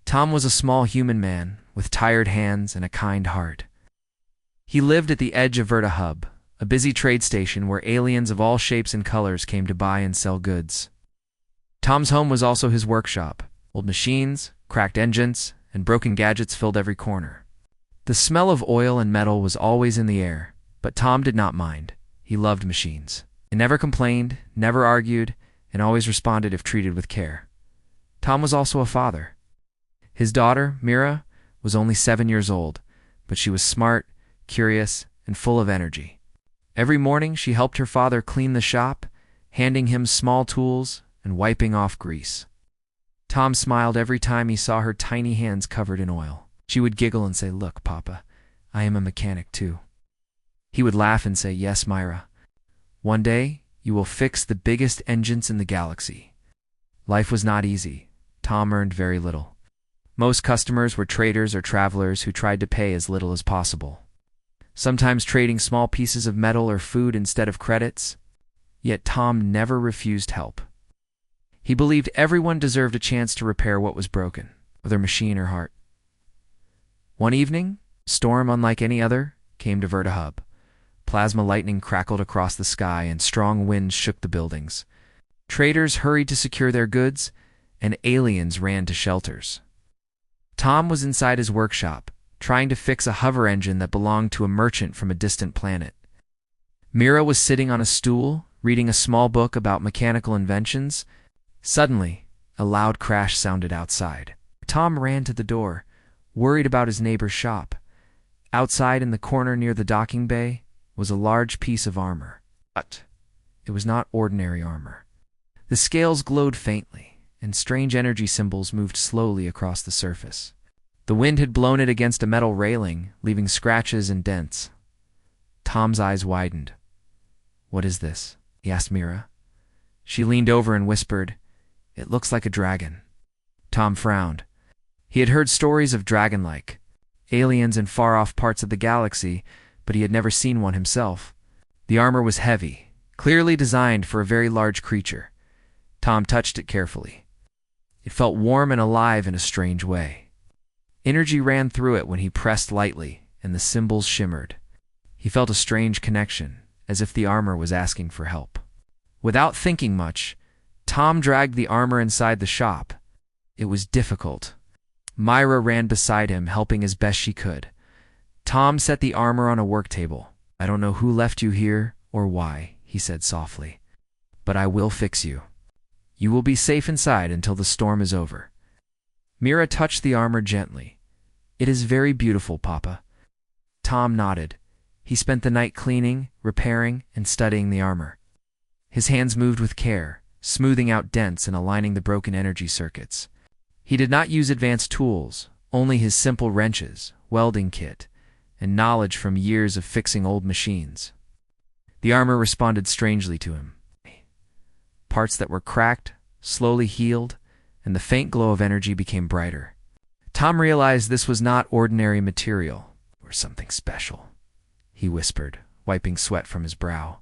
Tom was a small human man with tired hands and a kind heart. He lived at the edge of Verta Hub, a busy trade station where aliens of all shapes and colors came to buy and sell goods. Tom's home was also his workshop. Old machines, cracked engines, and broken gadgets filled every corner. The smell of oil and metal was always in the air, but Tom did not mind. He loved machines. He never complained, never argued, and always responded if treated with care. Tom was also a father. His daughter, Mira, was only 7 years old, but she was smart, curious, and full of energy. Every morning she helped her father clean the shop, handing him small tools and wiping off grease. Tom smiled every time he saw her tiny hands covered in oil. She would giggle and say, "Look, Papa, I am a mechanic too." He would laugh and say, "Yes, Myra. One day you will fix the biggest engines in the galaxy." Life was not easy. Tom earned very little. Most customers were traders or travelers who tried to pay as little as possible, sometimes trading small pieces of metal or food instead of credits. Yet Tom never refused help. He believed everyone deserved a chance to repair what was broken, whether machine or heart. One evening, a storm unlike any other came to Verta Hub. Plasma lightning crackled across the sky and strong winds shook the buildings. Traders hurried to secure their goods, and aliens ran to shelters. Tom was inside his workshop, trying to fix a hover engine that belonged to a merchant from a distant planet. Mira was sitting on a stool, reading a small book about mechanical inventions. Suddenly, a loud crash sounded outside. Tom ran to the door, worried about his neighbor's shop. Outside in the corner near the docking bay was a large piece of armor. But it was not ordinary armor. The scales glowed faintly, and strange energy symbols moved slowly across the surface. The wind had blown it against a metal railing, leaving scratches and dents. Tom's eyes widened. "What is this?" he asked Mira. She leaned over and whispered, "It looks like a dragon." Tom frowned. He had heard stories of dragon-like aliens in far-off parts of the galaxy, but he had never seen one himself. The armor was heavy, clearly designed for a very large creature. Tom touched it carefully. It felt warm and alive in a strange way. Energy ran through it when he pressed lightly, and the symbols shimmered. He felt a strange connection, as if the armor was asking for help. Without thinking much, Tom dragged the armor inside the shop. It was difficult. Myra ran beside him, helping as best she could. Tom set the armor on a work table. "I don't know who left you here or why," he said softly, "but I will fix you. You will be safe inside until the storm is over." Mira touched the armor gently. "It is very beautiful, Papa." Tom nodded. He spent the night cleaning, repairing, and studying the armor. His hands moved with care, smoothing out dents and aligning the broken energy circuits. He did not use advanced tools, only his simple wrenches, welding kit, and knowledge from years of fixing old machines. The armor responded strangely to him. Parts that were cracked slowly healed, and the faint glow of energy became brighter. Tom realized this was not ordinary material, or something special. He whispered, wiping sweat from his brow.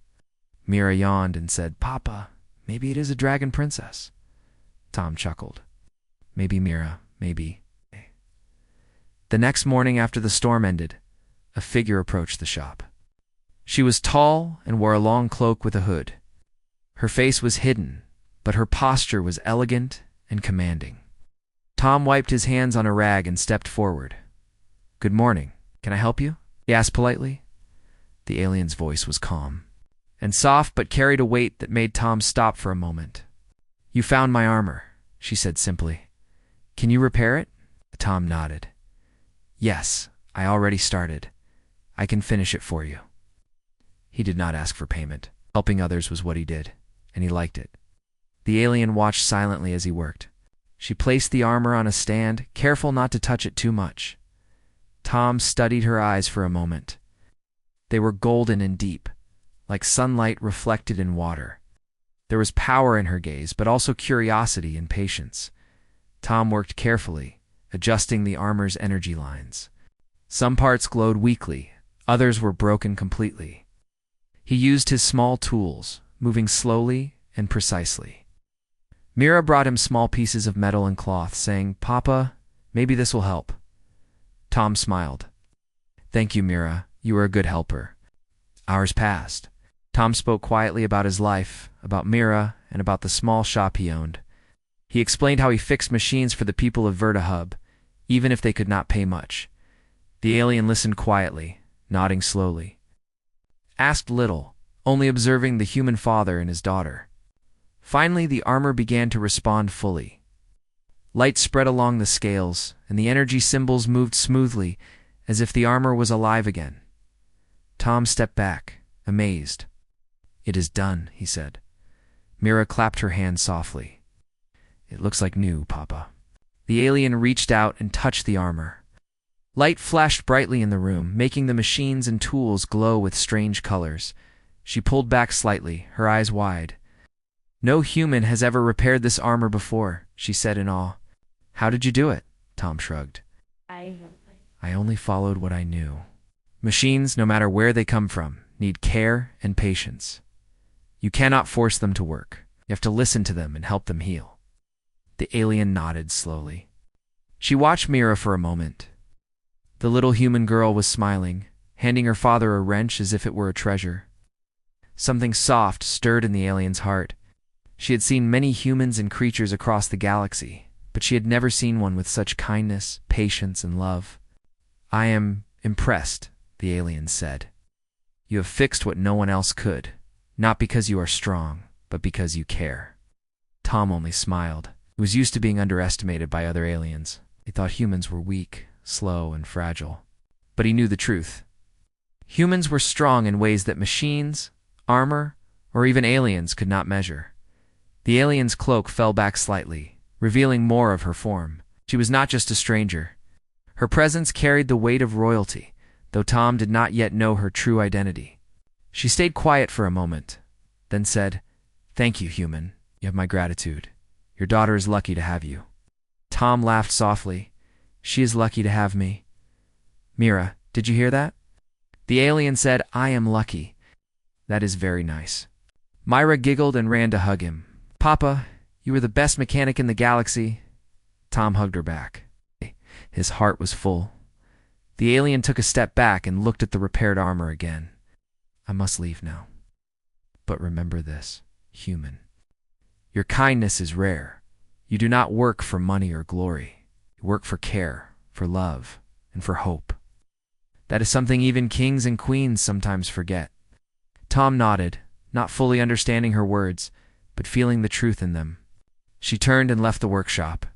Mira yawned and said, "Papa, maybe it is a dragon princess." Tom chuckled. "Maybe, Mira, maybe." The next morning after the storm ended, a figure approached the shop. She was tall and wore a long cloak with a hood. Her face was hidden, but her posture was elegant and commanding. Tom wiped his hands on a rag and stepped forward. "Good morning. Can I help you?" he asked politely. The alien's voice was calm and soft, but carried a weight that made Tom stop for a moment. "You found my armor," she said simply. "Can you repair it?" Tom nodded. "Yes, I already started. I can finish it for you." He did not ask for payment. Helping others was what he did, and he liked it. The alien watched silently as he worked. She placed the armor on a stand, careful not to touch it too much. Tom studied her eyes for a moment. They were golden and deep, like sunlight reflected in water. There was power in her gaze, but also curiosity and patience. Tom worked carefully, adjusting the armor's energy lines. Some parts glowed weakly, others were broken completely. He used his small tools, moving slowly and precisely. Mira brought him small pieces of metal and cloth, saying, "Papa, Maybe this will help. Tom smiled. Thank you, Mira. You are a good helper. Hours passed. Tom spoke quietly about his life, about Mira, and about the small shop he owned. He explained how he fixed machines for the people of VertaHub, even if they could not pay much. The alien listened quietly, nodding slowly. Asked little, only observing the human father and his daughter. Finally, the armor began to respond fully. Light spread along the scales, and the energy symbols moved smoothly, as if the armor was alive again. Tom stepped back, amazed. It is done, he said. Mira clapped her hands softly. It looks like new, Papa. The alien reached out and touched the armor. Light flashed brightly in the room, making the machines and tools glow with strange colors. She pulled back slightly, her eyes wide. No human has ever repaired this armor before, she said in awe. How did you do it? Tom shrugged. I only followed what I knew. Machines, no matter where they come from, need care and patience. You cannot force them to work. You have to listen to them and help them heal. The alien nodded slowly. She watched Mira for a moment. The little human girl was smiling, handing her father a wrench as if it were a treasure. Something soft stirred in the alien's heart. She had seen many humans and creatures across the galaxy, but she had never seen one with such kindness, patience, and love. I am impressed, the alien said. You have fixed what no one else could, not because you are strong, but because you care. Tom only smiled. He was used to being underestimated by other aliens. He thought humans were weak, slow, and fragile. But he knew the truth. Humans were strong in ways that machines, armor, or even aliens could not measure. The alien's cloak fell back slightly, revealing more of her form. She was not just a stranger. Her presence carried the weight of royalty, though Tom did not yet know her true identity. She stayed quiet for a moment, then said, Thank you, human. You have my gratitude. Your daughter is lucky to have you. Tom laughed softly. She is lucky to have me. Mira, did you hear that? The alien said, I am lucky. That is very nice. Mira giggled and ran to hug him. Papa, you are the best mechanic in the galaxy. Tom hugged her back. His heart was full. The alien took a step back and looked at the repaired armor again. I must leave now. But remember this, human. Your kindness is rare. You do not work for money or glory. You work for care, for love, and for hope. That is something even kings and queens sometimes forget. Tom nodded, not fully understanding her words, but feeling the truth in them. She turned and left the workshop.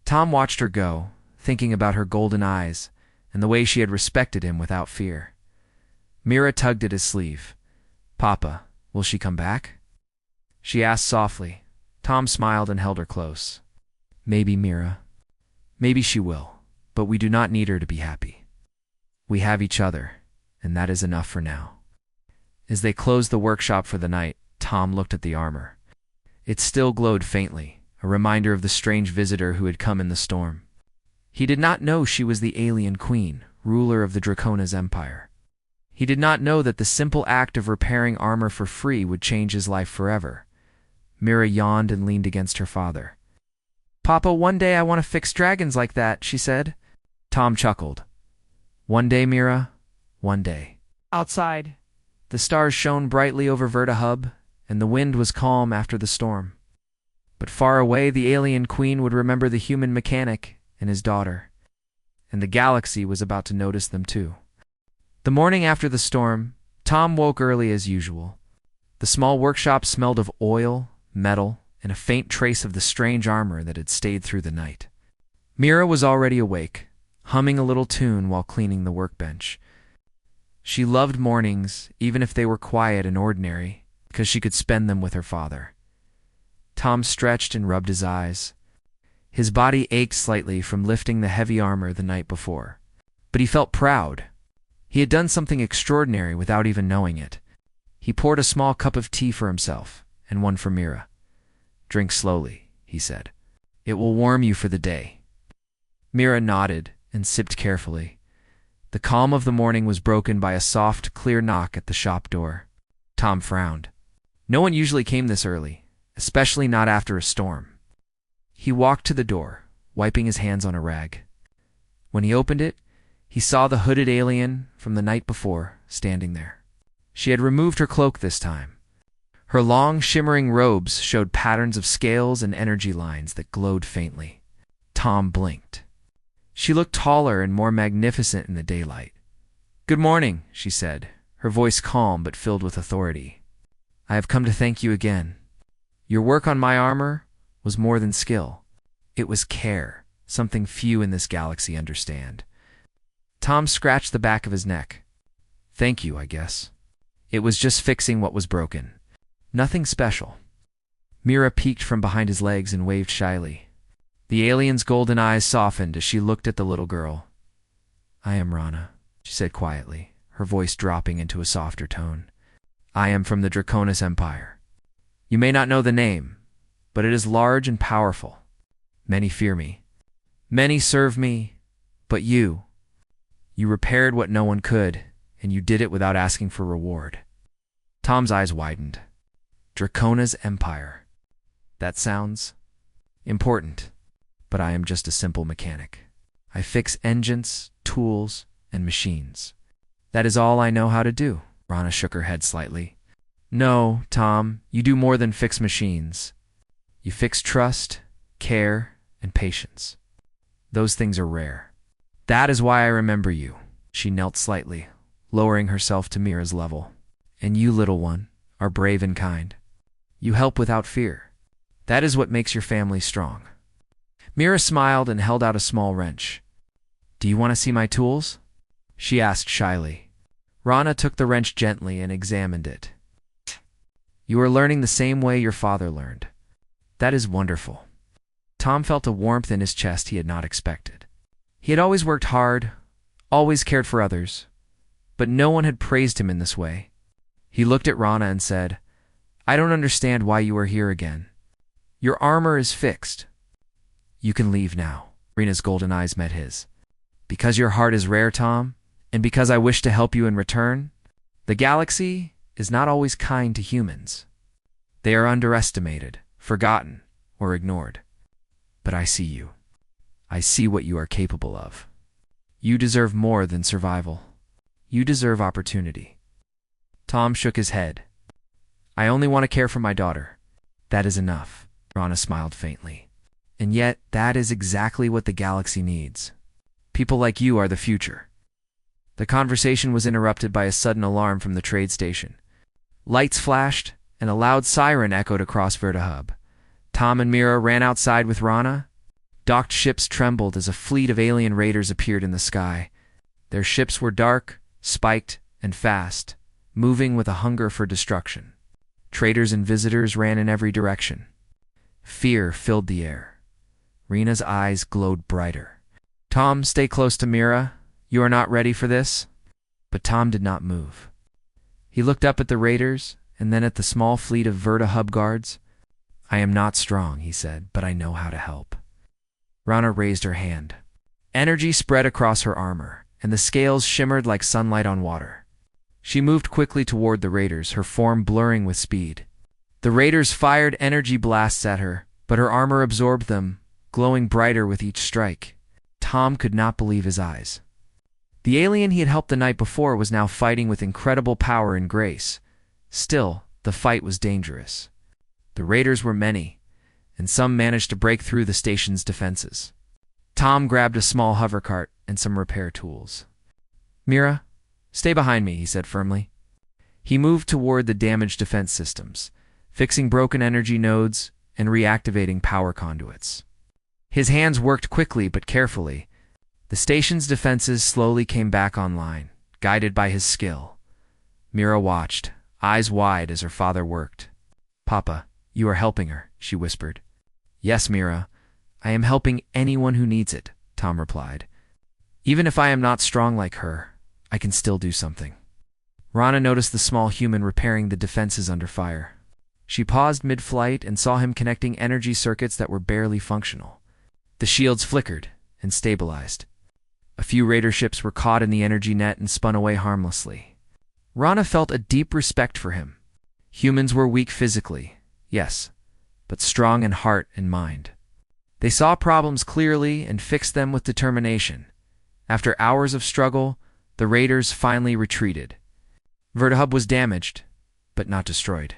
Tom watched her go, thinking about her golden eyes and the way she had respected him without fear. Mira tugged at his sleeve. Papa, will she come back? She asked softly. Tom smiled and held her close. Maybe, Mira. Maybe she will, but we do not need her to be happy. We have each other, and that is enough for now. As they closed the workshop for the night, Tom looked at the armor. It still glowed faintly, a reminder of the strange visitor who had come in the storm. He did not know she was the alien queen, ruler of the Dracona's empire. He did not know that the simple act of repairing armor for free would change his life forever. Mira yawned and leaned against her father. Papa, one day I want to fix dragons like that, she said. Tom chuckled. One day, Mira, one day. Outside, the stars shone brightly over VertaHub, and the wind was calm after the storm. But far away, the alien queen would remember the human mechanic and his daughter, and the galaxy was about to notice them too. The morning after the storm, Tom woke early as usual. The small workshop smelled of oil, metal, and a faint trace of the strange armor that had stayed through the night. Mira was already awake, humming a little tune while cleaning the workbench. She loved mornings, even if they were quiet and ordinary, because she could spend them with her father. Tom stretched and rubbed his eyes. His body ached slightly from lifting the heavy armor the night before, but he felt proud. He had done something extraordinary without even knowing it. He poured a small cup of tea for himself and one for Mira. Drink slowly, he said. It will warm you for the day. Mira nodded and sipped carefully. The calm of the morning was broken by a soft, clear knock at the shop door. Tom frowned. No one usually came this early, especially not after a storm. He walked to the door, wiping his hands on a rag. When he opened it, he saw the hooded alien from the night before standing there. She had removed her cloak this time. Her long, shimmering robes showed patterns of scales and energy lines that glowed faintly. Tom blinked. She looked taller and more magnificent in the daylight. "Good morning," she said, her voice calm but filled with authority. "I have come to thank you again. Your work on my armor was more than skill. It was care, something few in this galaxy understand." Tom scratched the back of his neck. "Thank you, I guess. It was just fixing what was broken. Nothing special." Mira peeked from behind his legs and waved shyly. The alien's golden eyes softened as she looked at the little girl. "I am Rana," she said quietly, her voice dropping into a softer tone. "I am from the Draconis Empire. You may not know the name, but it is large and powerful. Many fear me. Many serve me, but you repaired what no one could, and you did it without asking for reward." Tom's eyes widened. Dracona's Empire. That sounds important, but I am just a simple mechanic. I fix engines, tools, and machines. That is all I know how to do. Rana shook her head slightly. "No, Tom, you do more than fix machines. You fix trust, care, and patience. Those things are rare. That is why I remember you." She knelt slightly, lowering herself to Mira's level. "And you, little one, are brave and kind. You help without fear. That is what makes your family strong." Mira smiled and held out a small wrench. "Do you want to see my tools?" she asked shyly. Rana took the wrench gently and examined it. "You are learning the same way your father learned. That is wonderful." Tom felt a warmth in his chest he had not expected. He had always worked hard, always cared for others, but no one had praised him in this way. He looked at Rana and said, "I don't understand why you are here again. Your armor is fixed. You can leave now." Rena's golden eyes met his. "Because your heart is rare, Tom, and because I wish to help you in return, the galaxy is not always kind to humans. They are underestimated, forgotten, or ignored. But I see you. I see what you are capable of. You deserve more than survival. You deserve opportunity." Tom shook his head. "I only want to care for my daughter. That is enough." Rana smiled faintly. "And yet, that is exactly what the galaxy needs. People like you are the future." The conversation was interrupted by a sudden alarm from the trade station. Lights flashed, and a loud siren echoed across Vertihub. Tom and Mira ran outside with Rana. Docked ships trembled as a fleet of alien raiders appeared in the sky. Their ships were dark, spiked, and fast, moving with a hunger for destruction. Traders and visitors ran in every direction. Fear filled the air. Rena's eyes glowed brighter. "Tom, stay close to Mira. You are not ready for this." But Tom did not move. He looked up at the raiders, and then at the small fleet of Vertihub guards. "I am not strong," he said, "but I know how to help." Rana raised her hand. Energy spread across her armor, and the scales shimmered like sunlight on water. She moved quickly toward the raiders, her form blurring with speed. The raiders fired energy blasts at her, but her armor absorbed them, glowing brighter with each strike. Tom could not believe his eyes. The alien he had helped the night before was now fighting with incredible power and grace. Still, the fight was dangerous. The raiders were many, and some managed to break through the station's defenses. Tom grabbed a small hover cart and some repair tools. "Mira, stay behind me," he said firmly. He moved toward the damaged defense systems, fixing broken energy nodes and reactivating power conduits. His hands worked quickly but carefully. The station's defenses slowly came back online, guided by his skill. Mira watched, eyes wide as her father worked. "Papa, you are helping her," she whispered. "Yes, Mira, I am helping anyone who needs it," Tom replied. "Even if I am not strong like her, I can still do something." Rana noticed the small human repairing the defenses under fire. She paused mid-flight and saw him connecting energy circuits that were barely functional. The shields flickered and stabilized. A few raider ships were caught in the energy net and spun away harmlessly. Rana felt a deep respect for him. Humans were weak physically, yes, but strong in heart and mind. They saw problems clearly and fixed them with determination. After hours of struggle, the raiders finally retreated. Vertihub was damaged, but not destroyed.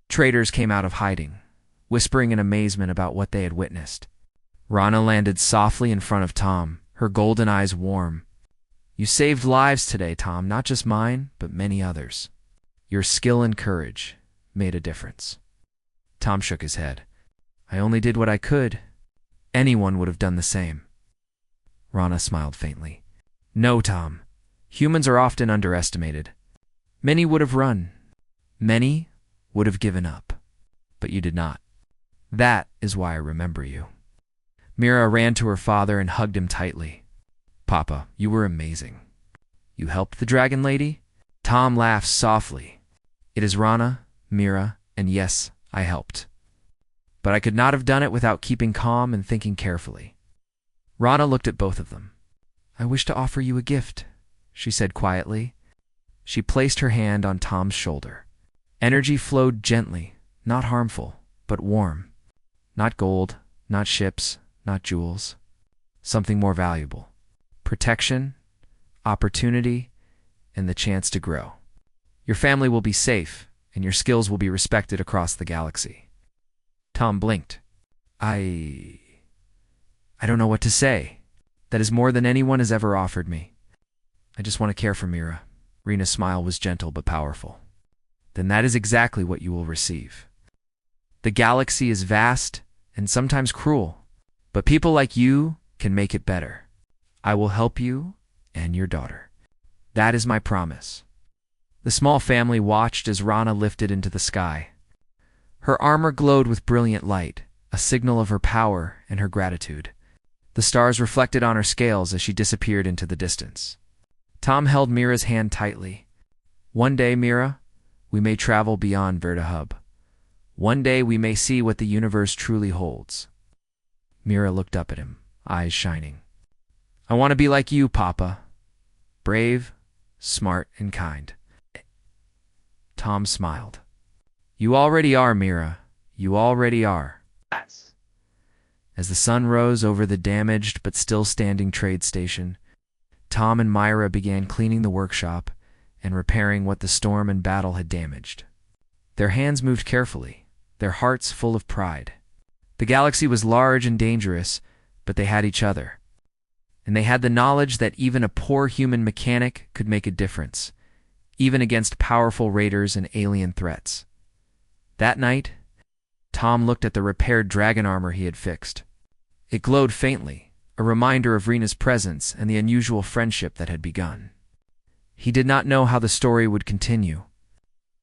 Traders came out of hiding, whispering in amazement about what they had witnessed. Rana landed softly in front of Tom, her golden eyes warm. "You saved lives today, Tom, not just mine, but many others. Your skill and courage made a difference." Tom shook his head. "I only did what I could. Anyone would have done the same." Rana smiled faintly. "No, Tom. Humans are often underestimated. Many would have run. Many would have given up. But you did not. That is why I remember you." Mira ran to her father and hugged him tightly. "Papa, you were amazing. You helped the dragon lady?" Tom laughed softly. "It is Rana, Mira, and yes, I helped. But I could not have done it without keeping calm and thinking carefully." Rana looked at both of them. "I wish to offer you a gift," she said quietly. She placed her hand on Tom's shoulder. Energy flowed gently, not harmful, but warm. Not gold, not ships, not jewels. Something more valuable. Protection, opportunity, and the chance to grow. Your family will be safe, and your skills will be respected across the galaxy." Tom blinked. I don't know what to say. That is more than anyone has ever offered me. I just want to care for Mira." Rena's smile was gentle but powerful. "Then that is exactly what you will receive. The galaxy is vast and sometimes cruel, but people like you can make it better. I will help you and your daughter. That is my promise." The small family watched as Rana lifted into the sky. Her armor glowed with brilliant light, a signal of her power and her gratitude. The stars reflected on her scales as she disappeared into the distance. Tom held Mira's hand tightly. "One day, Mira, we may travel beyond Vertihub. One day we may see what the universe truly holds." Mira looked up at him, eyes shining. "I want to be like you, Papa. Brave, smart, and kind." Tom smiled. "You already are, Mira. You already are." As the sun rose over the damaged but still standing trade station, Tom and Myra began cleaning the workshop and repairing what the storm and battle had damaged. Their hands moved carefully, their hearts full of pride. The galaxy was large and dangerous, but they had each other. And they had the knowledge that even a poor human mechanic could make a difference, even against powerful raiders and alien threats. That night, Tom looked at the repaired dragon armor he had fixed. It glowed faintly, a reminder of Rena's presence and the unusual friendship that had begun. He did not know how the story would continue.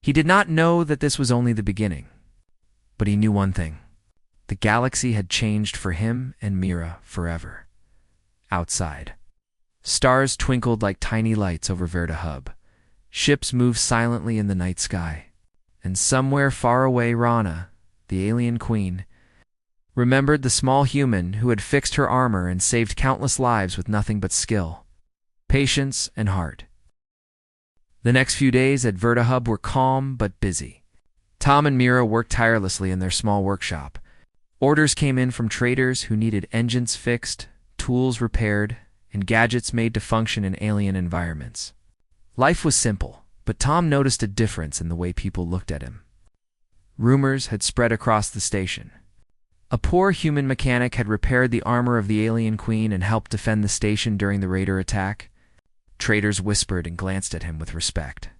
He did not know that this was only the beginning. But he knew one thing. The galaxy had changed for him and Mira forever. Outside, stars twinkled like tiny lights over Vertihub. Ships moved silently in the night sky. And somewhere far away, Rana, the alien queen, remembered the small human who had fixed her armor and saved countless lives with nothing but skill, patience, and heart. The next few days at Vertihub were calm but busy. Tom and Mira worked tirelessly in their small workshop. Orders came in from traders who needed engines fixed, tools repaired, and gadgets made to function in alien environments. Life was simple, but Tom noticed a difference in the way people looked at him. Rumors had spread across the station. A poor human mechanic had repaired the armor of the alien queen and helped defend the station during the raider attack. Traders whispered and glanced at him with respect.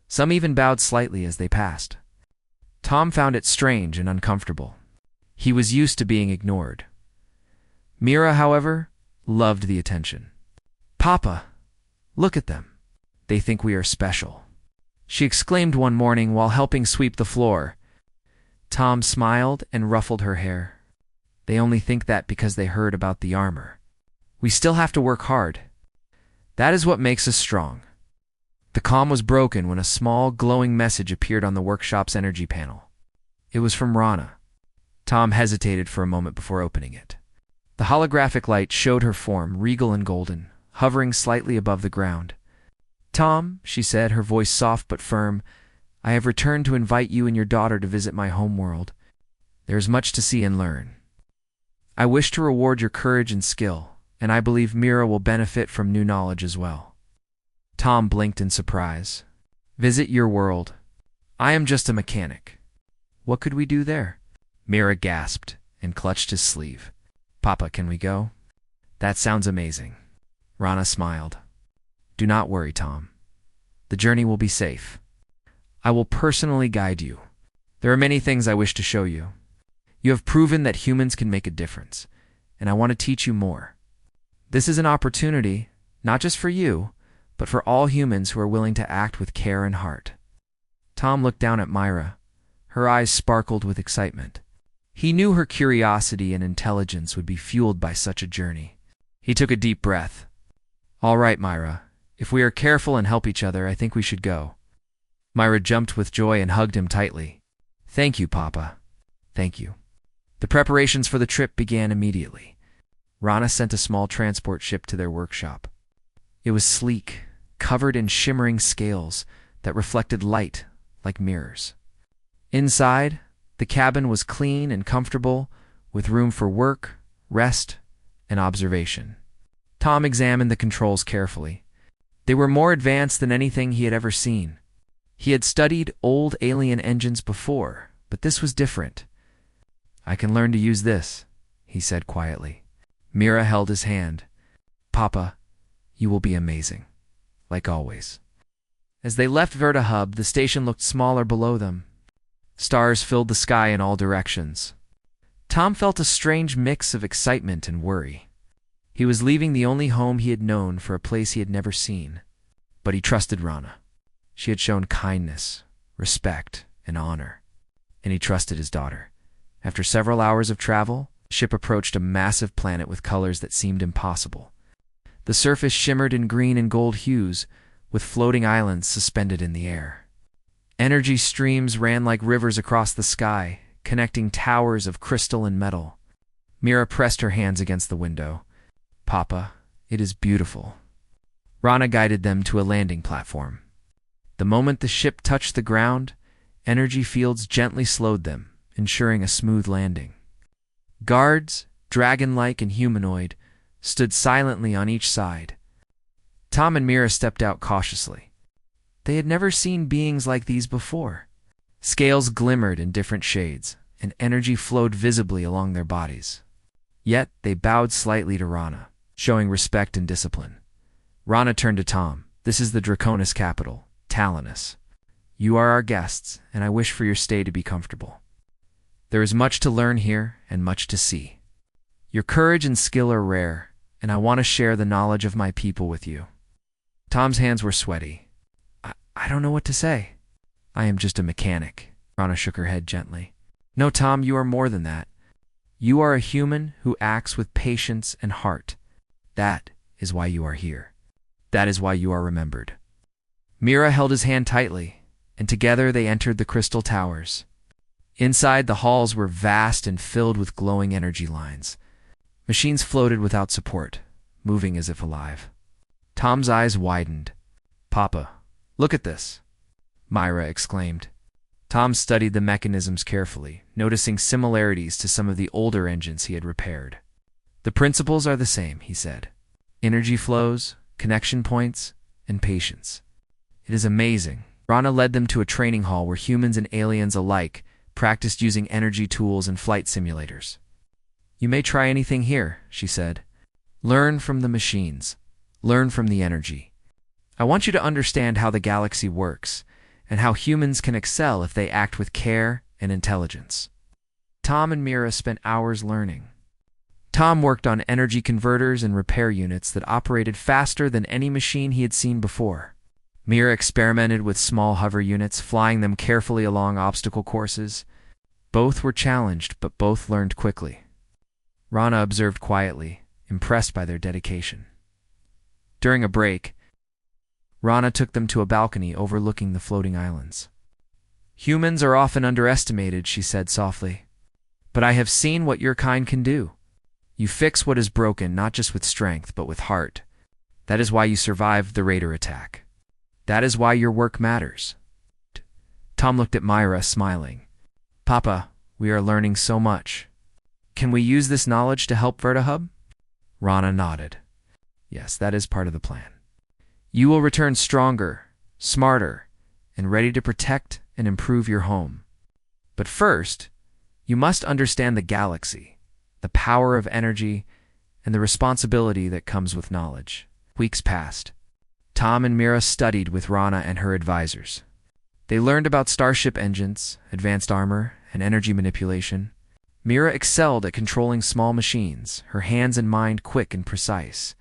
Some even bowed slightly as they passed. Tom found it strange and uncomfortable. He was used to being ignored. Mira, however, loved the attention. "Papa, look at them. They think we are special," she exclaimed one morning while helping sweep the floor. Tom smiled and ruffled her hair. "They only think that because they heard about the armor. We still have to work hard. That is what makes us strong." The calm was broken when a small, glowing message appeared on the workshop's energy panel. It was from Rana. Tom hesitated for a moment before opening it. The holographic light showed her form, regal and golden, hovering slightly above the ground. "Tom," she said, her voice soft but firm, "I have returned to invite you and your daughter to visit my home world. There is much to see and learn." I wish to reward your courage and skill, and I believe Mira will benefit from new knowledge as well. Tom blinked in surprise. Visit your world. I am just a mechanic. What could we do there? Mira gasped and clutched his sleeve. Papa, can we go? That sounds amazing. Rana smiled. Do not worry, Tom. The journey will be safe. I will personally guide you. There are many things I wish to show you. You have proven that humans can make a difference, and I want to teach you more. This is an opportunity, not just for you, but for all humans who are willing to act with care and heart. Tom looked down at Myra. Her eyes sparkled with excitement. He knew her curiosity and intelligence would be fueled by such a journey. He took a deep breath. All right, Myra. If we are careful and help each other, I think we should go. Myra jumped with joy and hugged him tightly. Thank you, Papa. Thank you. The preparations for the trip began immediately. Rana sent a small transport ship to their workshop. It was sleek, covered in shimmering scales that reflected light like mirrors. Inside, the cabin was clean and comfortable, with room for work, rest, and observation. Tom examined the controls carefully. They were more advanced than anything he had ever seen. He had studied old alien engines before, but this was different. I can learn to use this, he said quietly. Mira held his hand. Papa, you will be amazing, like always. As they left Verta Hub, the station looked smaller below them. Stars filled the sky in all directions. Tom felt a strange mix of excitement and worry. He was leaving the only home he had known for a place he had never seen. But he trusted Rana. She had shown kindness, respect, and honor. And he trusted his daughter. After several hours of travel, the ship approached a massive planet with colors that seemed impossible. The surface shimmered in green and gold hues, with floating islands suspended in the air. Energy streams ran like rivers across the sky, connecting towers of crystal and metal. Mira pressed her hands against the window. Papa, it is beautiful. Rana guided them to a landing platform. The moment the ship touched the ground, energy fields gently slowed them, ensuring a smooth landing. Guards, dragon-like and humanoid, stood silently on each side. Tom and Mira stepped out cautiously. They had never seen beings like these before. Scales glimmered in different shades, and energy flowed visibly along their bodies. Yet they bowed slightly to Rana, showing respect and discipline. Rana turned to Tom. This is the Draconis capital, Talanus. You are our guests, and I wish for your stay to be comfortable. There is much to learn here and much to see. Your courage and skill are rare, and I want to share the knowledge of my people with you. Tom's hands were sweaty. I don't know what to say. I am just a mechanic. Rana shook her head gently. No, Tom, you are more than that. You are a human who acts with patience and heart. That is why you are here. That is why you are remembered. Mira held his hand tightly, and together they entered the crystal towers. Inside, the halls were vast and filled with glowing energy lines. Machines floated without support, moving as if alive. Tom's eyes widened. Papa, look at this, Myra exclaimed. Tom studied the mechanisms carefully, noticing similarities to some of the older engines he had repaired. The principles are the same, he said. Energy flows, connection points, and patience. It is amazing. Rana led them to a training hall where humans and aliens alike practiced using energy tools and flight simulators. You may try anything here, she said. Learn from the machines. Learn from the energy. I want you to understand how the galaxy works, and how humans can excel if they act with care and intelligence. Tom and Mira spent hours learning. Tom worked on energy converters and repair units that operated faster than any machine he had seen before. Mira experimented with small hover units, flying them carefully along obstacle courses. Both were challenged, but both learned quickly. Rana observed quietly, impressed by their dedication. During a break, Rana took them to a balcony overlooking the floating islands. Humans are often underestimated, she said softly. But I have seen what your kind can do. You fix what is broken not just with strength, but with heart. That is why you survived the raider attack. That is why your work matters. Tom looked at Myra, smiling. Papa, we are learning so much. Can we use this knowledge to help VertaHub? Rana nodded. Yes, that is part of the plan. You will return stronger, smarter, and ready to protect and improve your home. But first, you must understand the galaxy, the power of energy, and the responsibility that comes with knowledge. Weeks passed. Tom and Mira studied with Rana and her advisors. They learned about starship engines, advanced armor, and energy manipulation. Mira excelled at controlling small machines, her hands and mind quick and precise.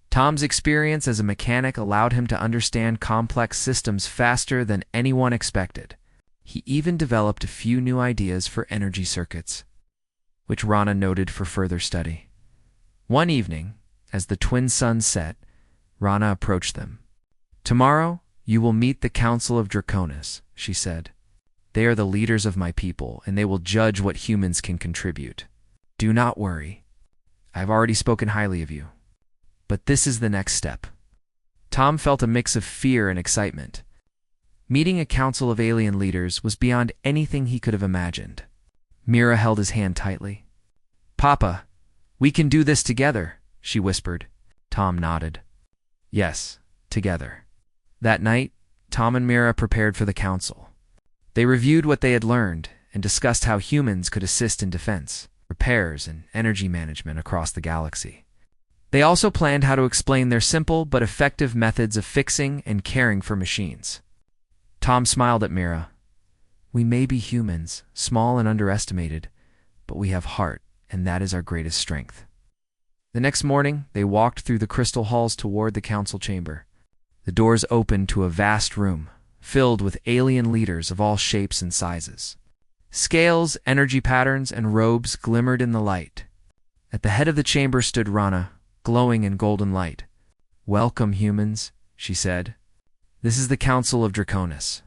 Tom's experience as a mechanic allowed him to understand complex systems faster than anyone expected. He even developed a few new ideas for energy circuits, which Rana noted for further study. One evening, as the twin suns set, Rana approached them. Tomorrow, you will meet the Council of Draconis, she said. They are the leaders of my people, and they will judge what humans can contribute. Do not worry. I have already spoken highly of you. But this is the next step. Tom felt a mix of fear and excitement. Meeting a council of alien leaders was beyond anything he could have imagined. Mira held his hand tightly. Papa, we can do this together, she whispered. Tom nodded. Yes, together. That night, Tom and Mira prepared for the council. They reviewed what they had learned and discussed how humans could assist in defense, repairs, and energy management across the galaxy. They also planned how to explain their simple but effective methods of fixing and caring for machines. Tom smiled at Mira. We may be humans, small and underestimated, but we have heart, and that is our greatest strength. The next morning, they walked through the crystal halls toward the council chamber. The doors opened to a vast room, filled with alien leaders of all shapes and sizes. Scales, energy patterns, and robes glimmered in the light. At the head of the chamber stood Rana, glowing in golden light. Welcome, humans, she said. This is the Council of Draconis.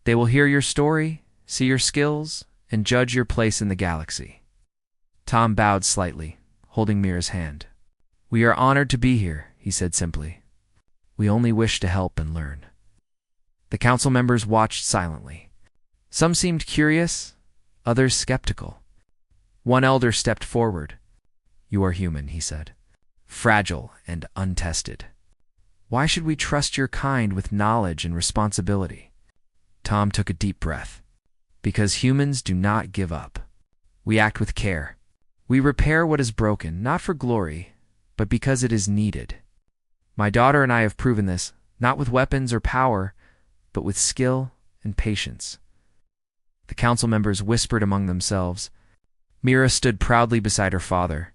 They will hear your story, see your skills, and judge your place in the galaxy. Tom bowed slightly, holding Mira's hand. We are honored to be here, he said simply. We only wish to help and learn. The council members watched silently. Some seemed curious, others skeptical. One elder stepped forward. You are human, he said. Fragile and untested. Why should we trust your kind with knowledge and responsibility? Tom took a deep breath. Because humans do not give up. We act with care. We repair what is broken, not for glory, but because it is needed. My daughter and I have proven this, not with weapons or power, but with skill and patience. The council members whispered among themselves. Mira stood proudly beside her father.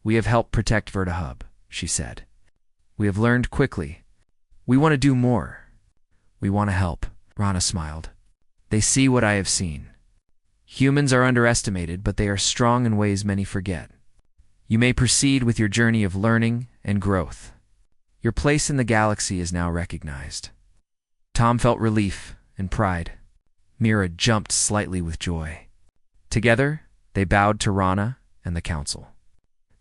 We have helped protect VertaHub, she said. We have learned quickly. We want to do more. We want to help, Rana smiled. They see what I have seen. Humans are underestimated, but they are strong in ways many forget. You may proceed with your journey of learning and growth. Your place in the galaxy is now recognized. Tom felt relief and pride. Mira jumped slightly with joy. Together, they bowed to Rana and the council.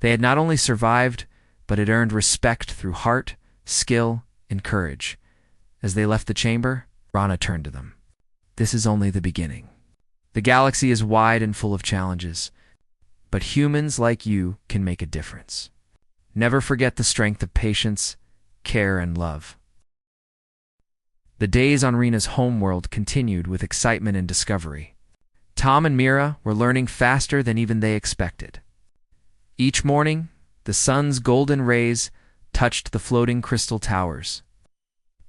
They had not only survived, but had earned respect through heart, skill, and courage. As they left the chamber, Rana turned to them. This is only the beginning. The galaxy is wide and full of challenges, but humans like you can make a difference. Never forget the strength of patience, care, and love. The days on Rena's homeworld continued with excitement and discovery. Tom and Mira were learning faster than even they expected. Each morning, the sun's golden rays touched the floating crystal towers,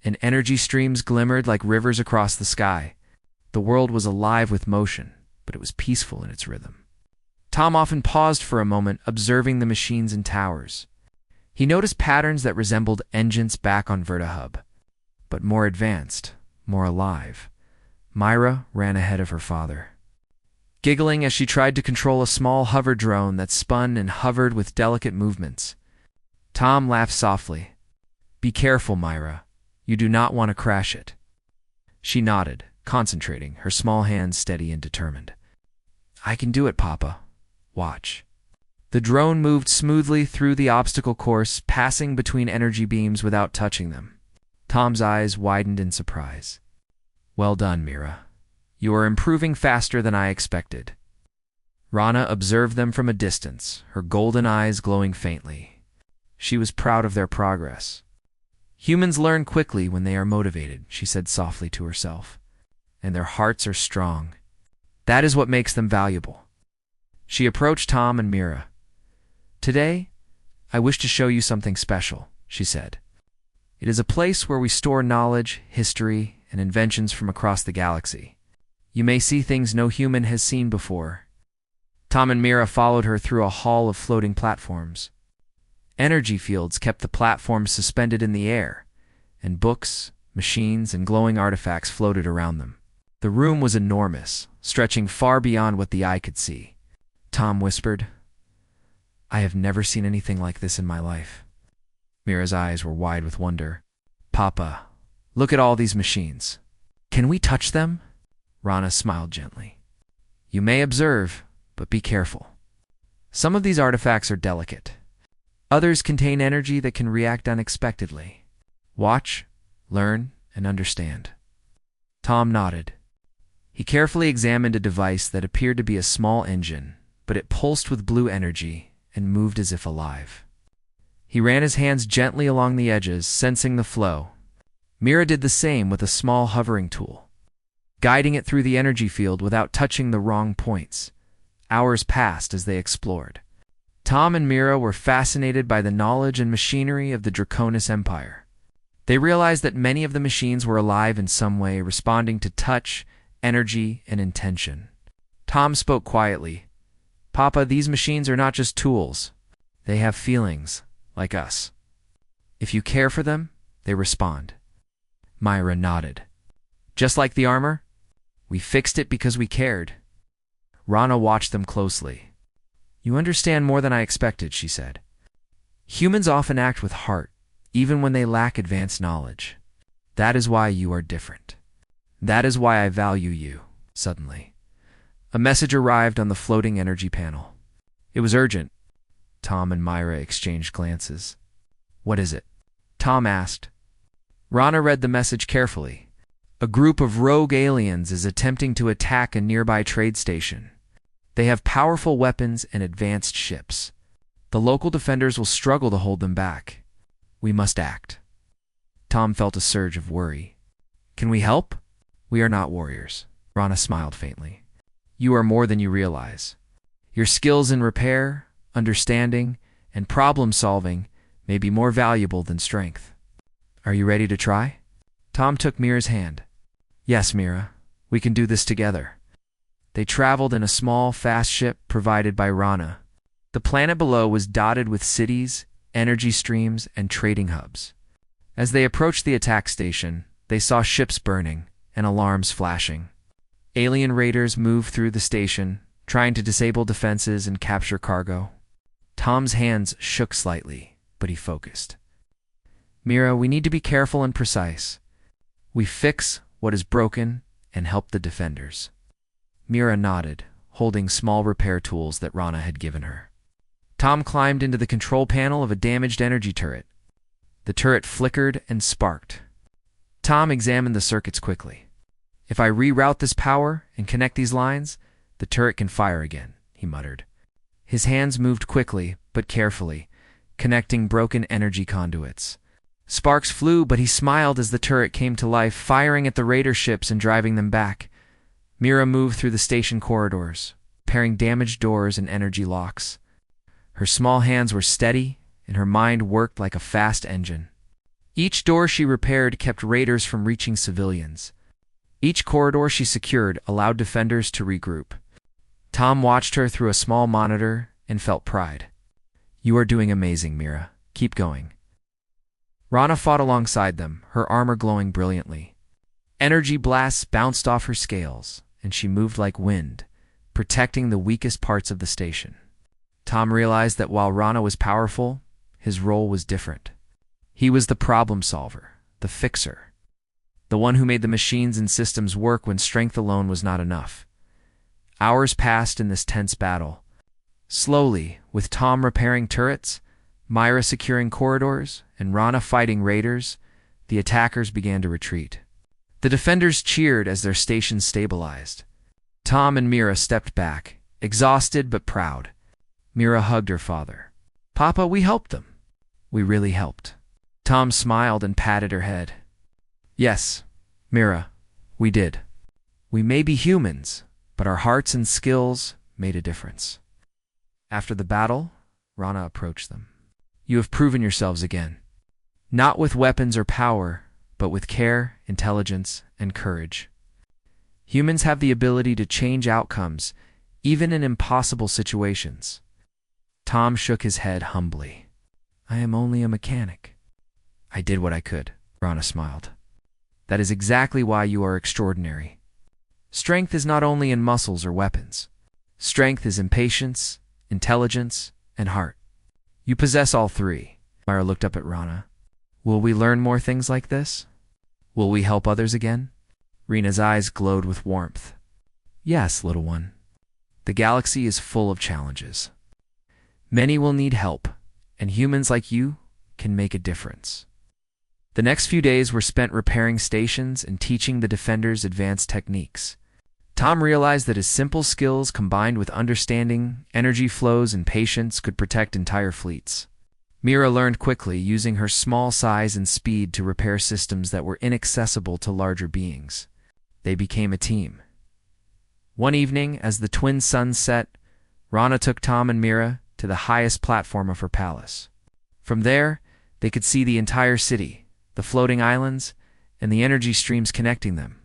and energy streams glimmered like rivers across the sky. The world was alive with motion, but it was peaceful in its rhythm. Tom often paused for a moment, observing the machines and towers. He noticed patterns that resembled engines back on VertaHub, but more advanced, more alive. Myra ran ahead of her father, giggling as she tried to control a small hover drone that spun and hovered with delicate movements. Tom laughed softly. Be careful, Myra. You do not want to crash it. She nodded, concentrating, her small hands steady and determined. I can do it, Papa. Watch. The drone moved smoothly through the obstacle course, passing between energy beams without touching them. Tom's eyes widened in surprise. Well done, Mira. You are improving faster than I expected. Rana observed them from a distance, her golden eyes glowing faintly. She was proud of their progress. Humans learn quickly when they are motivated, she said softly to herself, and their hearts are strong. That is what makes them valuable. She approached Tom and Mira. Today, I wish to show you something special, she said. It is a place where we store knowledge, history, and inventions from across the galaxy. You may see things no human has seen before. Tom and Mira followed her through a hall of floating platforms. Energy fields kept the platforms suspended in the air, and books, machines, and glowing artifacts floated around them. The room was enormous, stretching far beyond what the eye could see. Tom whispered, "I have never seen anything like this in my life." Mira's eyes were wide with wonder. "Papa, look at all these machines. Can we touch them?" Rana smiled gently. "You may observe, but be careful. Some of these artifacts are delicate. Others contain energy that can react unexpectedly. Watch, learn, and understand." Tom nodded. He carefully examined a device that appeared to be a small engine, but it pulsed with blue energy and moved as if alive. He ran his hands gently along the edges, sensing the flow. Mira did the same with a small hovering tool, guiding it through the energy field without touching the wrong points. Hours passed as they explored. Tom and Mira were fascinated by the knowledge and machinery of the Draconis Empire. They realized that many of the machines were alive in some way, responding to touch, energy, and intention. Tom spoke quietly. "Papa, these machines are not just tools. They have feelings, like us. If you care for them, they respond." Myra nodded. "Just like the armor? We fixed it because we cared." Rana watched them closely. "You understand more than I expected," she said. "Humans often act with heart, even when they lack advanced knowledge. That is why you are different. That is why I value you." Suddenly, a message arrived on the floating energy panel. It was urgent. Tom and Myra exchanged glances. "What is it?" Tom asked. Rana read the message carefully. "A group of rogue aliens is attempting to attack a nearby trade station. They have powerful weapons and advanced ships. The local defenders will struggle to hold them back. We must act." Tom felt a surge of worry. "Can we help?" "We are not warriors." Rana smiled faintly. "You are more than you realize. Your skills in repair, understanding, and problem-solving may be more valuable than strength. Are you ready to try?" Tom took Mira's hand. "Yes, Mira. We can do this together." They traveled in a small, fast ship provided by Rana. The planet below was dotted with cities, energy streams, and trading hubs. As they approached the attack station, they saw ships burning and alarms flashing. Alien raiders moved through the station, trying to disable defenses and capture cargo. Tom's hands shook slightly, but he focused. "Mira, we need to be careful and precise. We fix what is broken and help the defenders." Mira nodded, holding small repair tools that Rana had given her. Tom climbed into the control panel of a damaged energy turret. The turret flickered and sparked. Tom examined the circuits quickly. "If I reroute this power and connect these lines, the turret can fire again," he muttered. His hands moved quickly, but carefully, connecting broken energy conduits. Sparks flew, but he smiled as the turret came to life, firing at the raider ships and driving them back. Mira moved through the station corridors, repairing damaged doors and energy locks. Her small hands were steady, and her mind worked like a fast engine. Each door she repaired kept raiders from reaching civilians. Each corridor she secured allowed defenders to regroup. Tom watched her through a small monitor and felt pride. "You are doing amazing, Mira. Keep going." Rana fought alongside them, her armor glowing brilliantly. Energy blasts bounced off her scales, and she moved like wind, protecting the weakest parts of the station. Tom realized that while Rana was powerful, his role was different. He was the problem solver, the fixer, the one who made the machines and systems work when strength alone was not enough. Hours passed in this tense battle. Slowly, with Tom repairing turrets, Myra securing corridors, and Rana fighting raiders, the attackers began to retreat. The defenders cheered as their stations stabilized. Tom and Mira stepped back, exhausted but proud. Mira hugged her father. "Papa, we helped them." "We really helped." Tom smiled and patted her head. "Yes, Mira, we did. We may be humans, but our hearts and skills made a difference." After the battle, Rana approached them. "You have proven yourselves again. Not with weapons or power, but with care, intelligence, and courage. Humans have the ability to change outcomes, even in impossible situations." Tom shook his head humbly. "I am only a mechanic." "I did what I could," Rana smiled. "That is exactly why you are extraordinary. Strength is not only in muscles or weapons. Strength is in patience, intelligence, and heart. You possess all three." Myra looked up at Rana. "Will we learn more things like this? Will we help others again?" Rena's eyes glowed with warmth. "Yes, little one. The galaxy is full of challenges. Many will need help, and humans like you can make a difference." The next few days were spent repairing stations and teaching the defenders advanced techniques. Tom realized that his simple skills combined with understanding, energy flows, and patience could protect entire fleets. Mira learned quickly, using her small size and speed to repair systems that were inaccessible to larger beings. They became a team. One evening, as the twin suns set, Rana took Tom and Mira to the highest platform of her palace. From there, they could see the entire city, the floating islands, and the energy streams connecting them.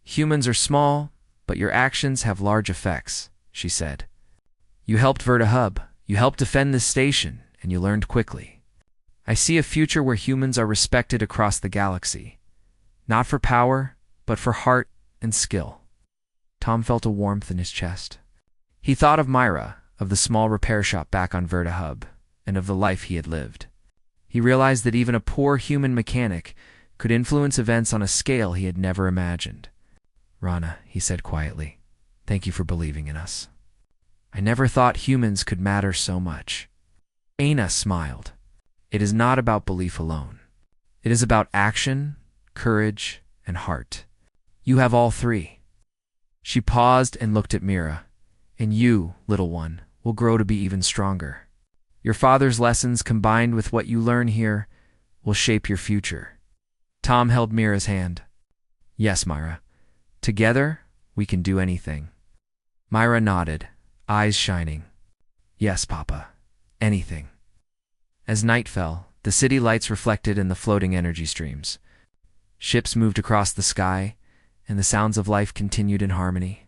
"Humans are small, but your actions have large effects," she said. "You helped Verta Hub, you helped defend this station, and you learned quickly. I see a future where humans are respected across the galaxy, not for power, but for heart and skill." Tom felt a warmth in his chest. He thought of Myra, of the small repair shop back on Verta Hub, and of the life he had lived. He realized that even a poor human mechanic could influence events on a scale he had never imagined. "Rana," he said quietly, "thank you for believing in us. I never thought humans could matter so much." Aina smiled. "It is not about belief alone. It is about action, courage, and heart. You have all three." She paused and looked at Mira. "And you, little one, will grow to be even stronger. Your father's lessons combined with what you learn here will shape your future." Tom held Mira's hand. "Yes, Myra. Together, we can do anything." Myra nodded, eyes shining. "Yes, Papa. Anything." As night fell, the city lights reflected in the floating energy streams. Ships moved across the sky, and the sounds of life continued in harmony.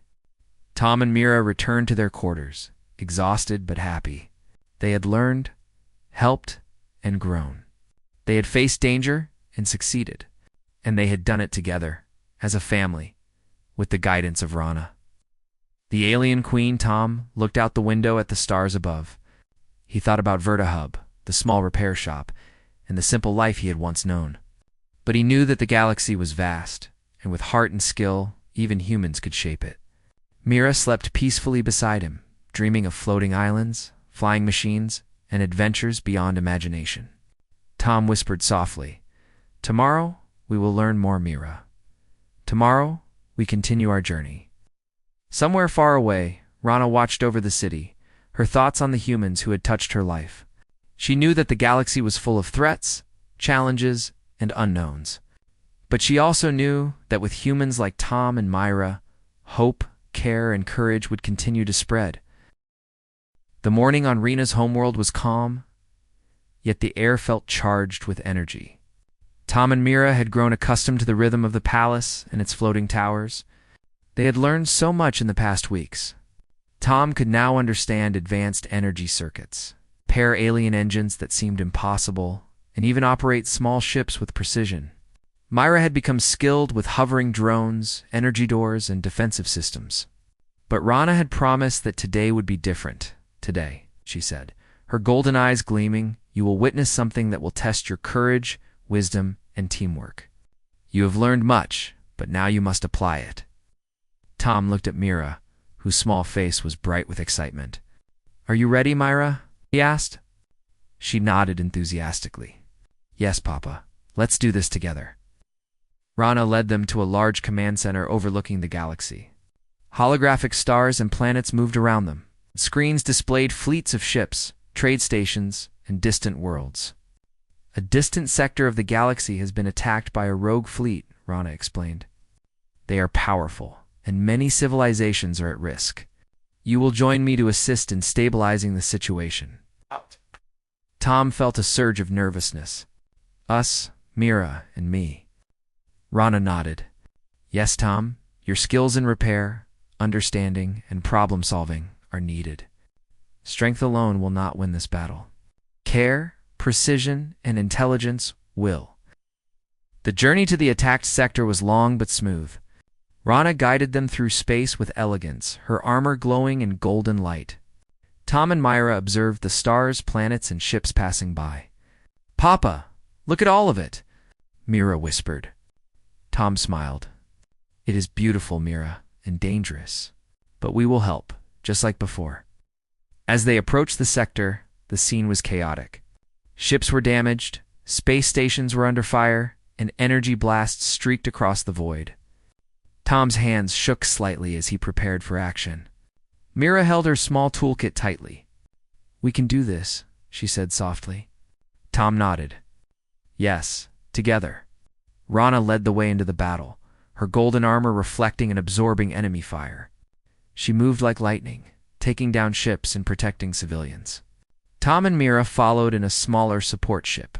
Tom and Mira returned to their quarters, exhausted but happy. They had learned, helped, and grown. They had faced danger and succeeded, and they had done it together, as a family, with the guidance of Rana. The alien queen, Tom, looked out the window at the stars above. He thought about Verta Hub, the small repair shop, and the simple life he had once known. But he knew that the galaxy was vast, and with heart and skill, even humans could shape it. Mira slept peacefully beside him, dreaming of floating islands, flying machines, and adventures beyond imagination. Tom whispered softly, "Tomorrow, we will learn more, Mira. Tomorrow, we continue our journey." Somewhere far away, Rana watched over the city, her thoughts on the humans who had touched her life. She knew that the galaxy was full of threats, challenges, and unknowns. But she also knew that with humans like Tom and Myra, hope, care, and courage would continue to spread. The morning on Rena's homeworld was calm, yet the air felt charged with energy. Tom and Mira had grown accustomed to the rhythm of the palace and its floating towers. They had learned so much in the past weeks. Tom could now understand advanced energy circuits, pair alien engines that seemed impossible, and even operate small ships with precision. Myra had become skilled with hovering drones, energy doors, and defensive systems. But Rana had promised that today would be different. "Today," she said, her golden eyes gleaming, "you will witness something that will test your courage, wisdom, and teamwork. You have learned much, but now you must apply it." Tom looked at Mira, whose small face was bright with excitement. "Are you ready, Myra?" he asked. She nodded enthusiastically. "Yes, Papa. Let's do this together." Rana led them to a large command center overlooking the galaxy. Holographic stars and planets moved around them. Screens displayed fleets of ships, trade stations, and distant worlds. A distant sector of the galaxy has been attacked by a rogue fleet, Rana explained. They are powerful, and many civilizations are at risk. You will join me to assist in stabilizing the situation. Tom felt a surge of nervousness. Us, Mira, and me. Rana nodded. Yes, Tom, your skills in repair, understanding, and problem-solving are needed. Strength alone will not win this battle. Care, precision, and intelligence will. The journey to the attacked sector was long but smooth. Rana guided them through space with elegance, her armor glowing in golden light. Tom and Myra observed the stars, planets, and ships passing by. Papa, look at all of it, Mira whispered. Tom smiled. It is beautiful, Mira, and dangerous, but we will help, just like before. As they approached the sector, the scene was chaotic. Ships were damaged, space stations were under fire, and energy blasts streaked across the void. Tom's hands shook slightly as he prepared for action. Mira held her small toolkit tightly. We can do this, she said softly. Tom nodded. Yes, together. Rana led the way into the battle, her golden armor reflecting and absorbing enemy fire. She moved like lightning, taking down ships and protecting civilians. Tom and Mira followed in a smaller support ship.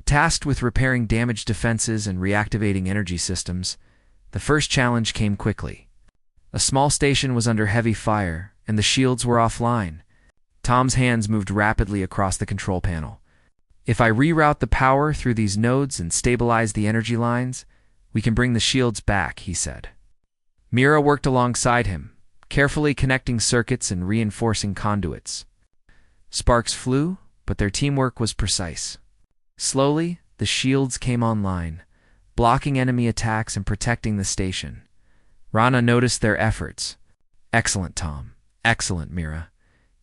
Tasked with repairing damaged defenses and reactivating energy systems, the first challenge came quickly. A small station was under heavy fire, and the shields were offline. Tom's hands moved rapidly across the control panel. If I reroute the power through these nodes and stabilize the energy lines, we can bring the shields back, he said. Mira worked alongside him, carefully connecting circuits and reinforcing conduits. Sparks flew, but their teamwork was precise. Slowly, the shields came online, blocking enemy attacks and protecting the station. Rana noticed their efforts. Excellent, Tom. Excellent, Mira.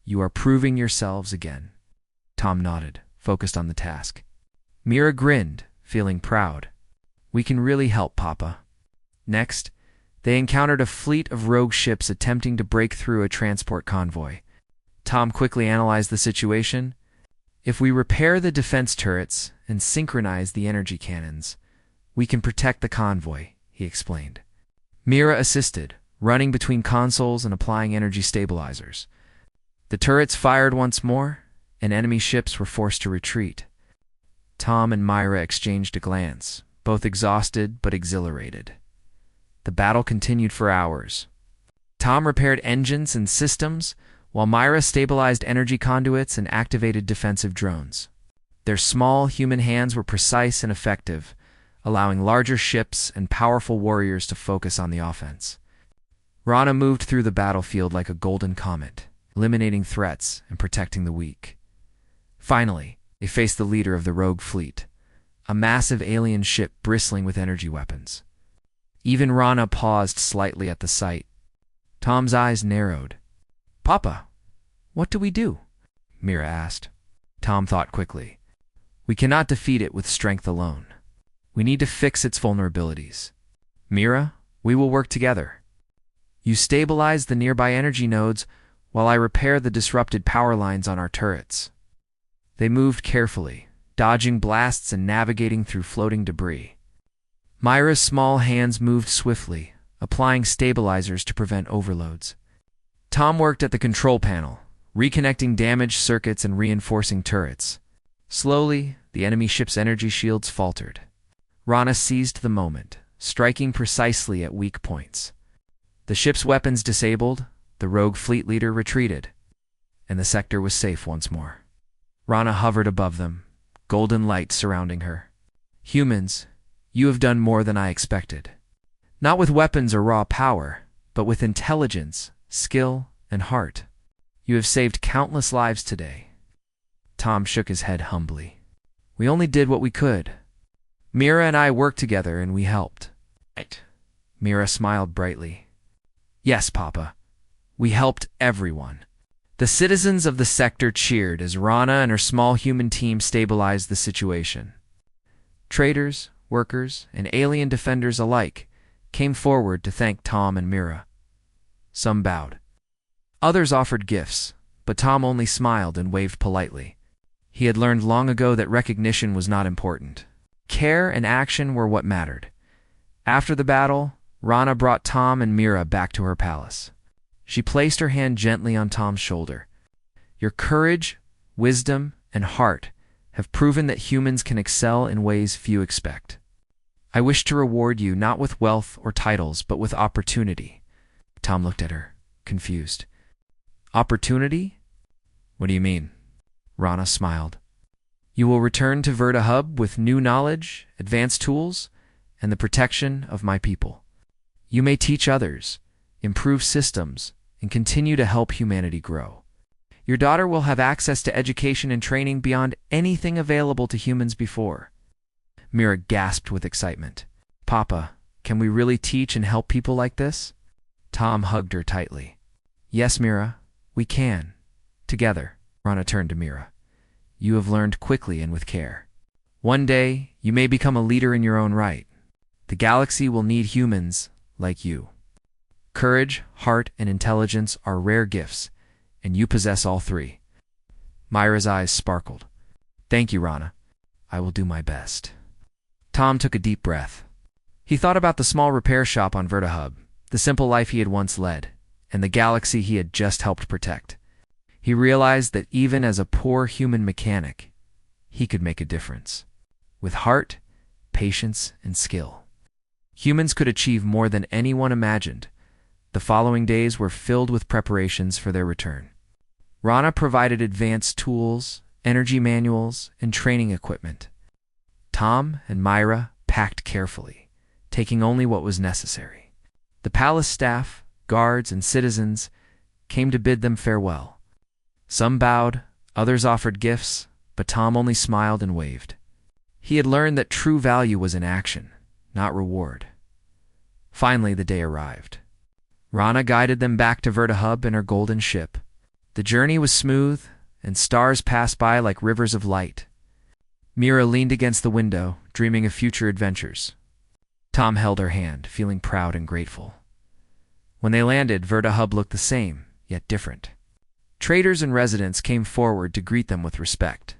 You are proving yourselves again. Tom nodded, focused on the task. Mira grinned, feeling proud. We can really help, Papa. Next, they encountered a fleet of rogue ships attempting to break through a transport convoy. Tom quickly analyzed the situation. If we repair the defense turrets and synchronize the energy cannons, we can protect the convoy, he explained. Mira assisted, running between consoles and applying energy stabilizers. The turrets fired once more, and enemy ships were forced to retreat. Tom and Myra exchanged a glance, both exhausted but exhilarated. The battle continued for hours. Tom repaired engines and systems, while Myra stabilized energy conduits and activated defensive drones. Their small human hands were precise and effective, allowing larger ships and powerful warriors to focus on the offense. Rana moved through the battlefield like a golden comet, eliminating threats and protecting the weak. Finally, they faced the leader of the rogue fleet, a massive alien ship bristling with energy weapons. Even Rana paused slightly at the sight. Tom's eyes narrowed. Papa, what do we do? Mira asked. Tom thought quickly. We cannot defeat it with strength alone. We need to fix its vulnerabilities. Mira, we will work together. You stabilize the nearby energy nodes while I repair the disrupted power lines on our turrets. They moved carefully, dodging blasts and navigating through floating debris. Myra's small hands moved swiftly, applying stabilizers to prevent overloads. Tom worked at the control panel, reconnecting damaged circuits and reinforcing turrets. Slowly, the enemy ship's energy shields faltered. Rana seized the moment, striking precisely at weak points. The ship's weapons disabled, the rogue fleet leader retreated, and the sector was safe once more. Rana hovered above them, golden light surrounding her. Humans, you have done more than I expected. Not with weapons or raw power, but with intelligence, skill, and heart. You have saved countless lives today. Tom shook his head humbly. We only did what we could. Mira and I worked together and we helped. Right. Mira smiled brightly. Yes, Papa. We helped everyone. The citizens of the sector cheered as Rana and her small human team stabilized the situation. Traders, workers, and alien defenders alike came forward to thank Tom and Mira. Some bowed. Others offered gifts, but Tom only smiled and waved politely. He had learned long ago that recognition was not important. Care and action were what mattered. After the battle, Rana brought Tom and Mira back to her palace. She placed her hand gently on Tom's shoulder. Your courage, wisdom, and heart have proven that humans can excel in ways few expect. I wish to reward you not with wealth or titles, but with opportunity. Tom looked at her, confused. Opportunity? What do you mean? Rana smiled. You will return to Verta Hub with new knowledge, advanced tools, and the protection of my people. You may teach others, improve systems, and continue to help humanity grow. Your daughter will have access to education and training beyond anything available to humans before. Mira gasped with excitement. Papa, can we really teach and help people like this? Tom hugged her tightly. Yes, Mira, we can. Together. Rana turned to Mira. You have learned quickly and with care. One day, you may become a leader in your own right. The galaxy will need humans like you. Courage, heart, and intelligence are rare gifts, and you possess all three. Mira's eyes sparkled. Thank you, Rana. I will do my best. Tom took a deep breath. He thought about the small repair shop on Verta Hub, the simple life he had once led, and the galaxy he had just helped protect. He realized that even as a poor human mechanic, he could make a difference. With heart, patience, and skill. Humans could achieve more than anyone imagined. The following days were filled with preparations for their return. Rana provided advanced tools, energy manuals, and training equipment. Tom and Myra packed carefully, taking only what was necessary. The palace staff, guards, and citizens came to bid them farewell. Some bowed, others offered gifts, but Tom only smiled and waved. He had learned that true value was in action, not reward. Finally, the day arrived. Rana guided them back to Verta Hub in her golden ship. The journey was smooth, and stars passed by like rivers of light. Mira leaned against the window, dreaming of future adventures. Tom held her hand, feeling proud and grateful. When they landed, Verta Hub looked the same, yet different. Traders and residents came forward to greet them with respect.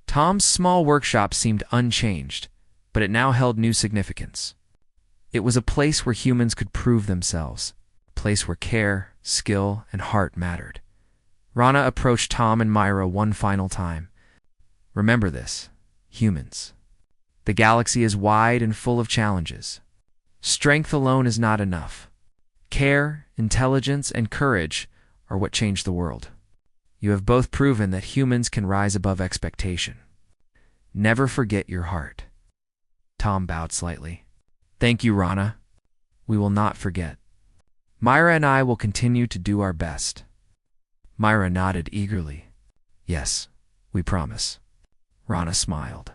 Tom's small workshop seemed unchanged, but it now held new significance. It was a place where humans could prove themselves, a place where care, skill, and heart mattered. Rana approached Tom and Myra one final time. Remember this, humans. The galaxy is wide and full of challenges. Strength alone is not enough. Care, intelligence, and courage are what change the world. You have both proven that humans can rise above expectation. Never forget your heart. Tom bowed slightly. Thank you, Rana. We will not forget. Myra and I will continue to do our best. Myra nodded eagerly. Yes, we promise. Rana smiled.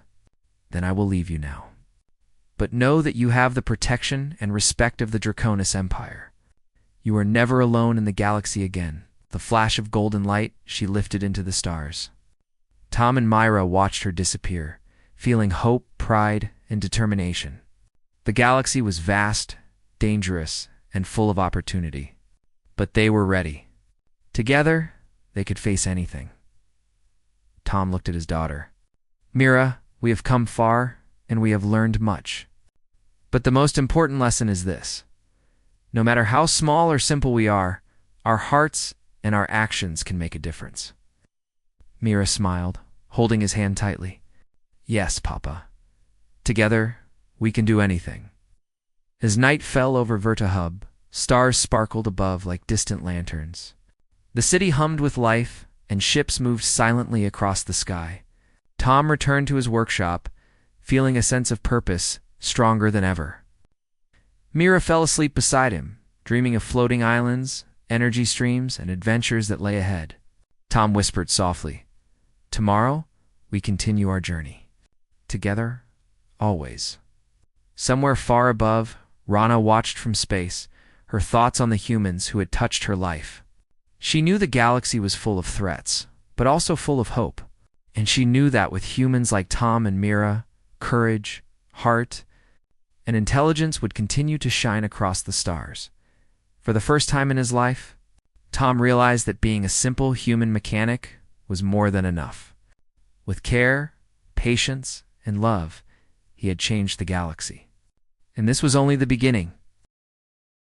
Then I will leave you now. But know that you have the protection and respect of the Draconis Empire. You are never alone in the galaxy again. The flash of golden light she lifted into the stars. Tom and Myra watched her disappear, feeling hope, pride, and determination. The galaxy was vast, dangerous, and full of opportunity. But they were ready. Together, they could face anything. Tom looked at his daughter. Mira, we have come far, and we have learned much. But the most important lesson is this. No matter how small or simple we are, our hearts and our actions can make a difference. Mira smiled, holding his hand tightly. Yes, Papa. Together, we can do anything. As night fell over Verta Hub, stars sparkled above like distant lanterns. The city hummed with life, and ships moved silently across the sky. Tom returned to his workshop, feeling a sense of purpose stronger than ever. Mira fell asleep beside him, dreaming of floating islands, energy streams, and adventures that lay ahead. Tom whispered softly, Tomorrow, we continue our journey. Together, always. Somewhere far above, Rana watched from space, her thoughts on the humans who had touched her life. She knew the galaxy was full of threats, but also full of hope. And she knew that with humans like Tom and Mira, courage, heart, and intelligence would continue to shine across the stars. For the first time in his life, Tom realized that being a simple human mechanic was more than enough. With care, patience, and love, he had changed the galaxy. And this was only the beginning.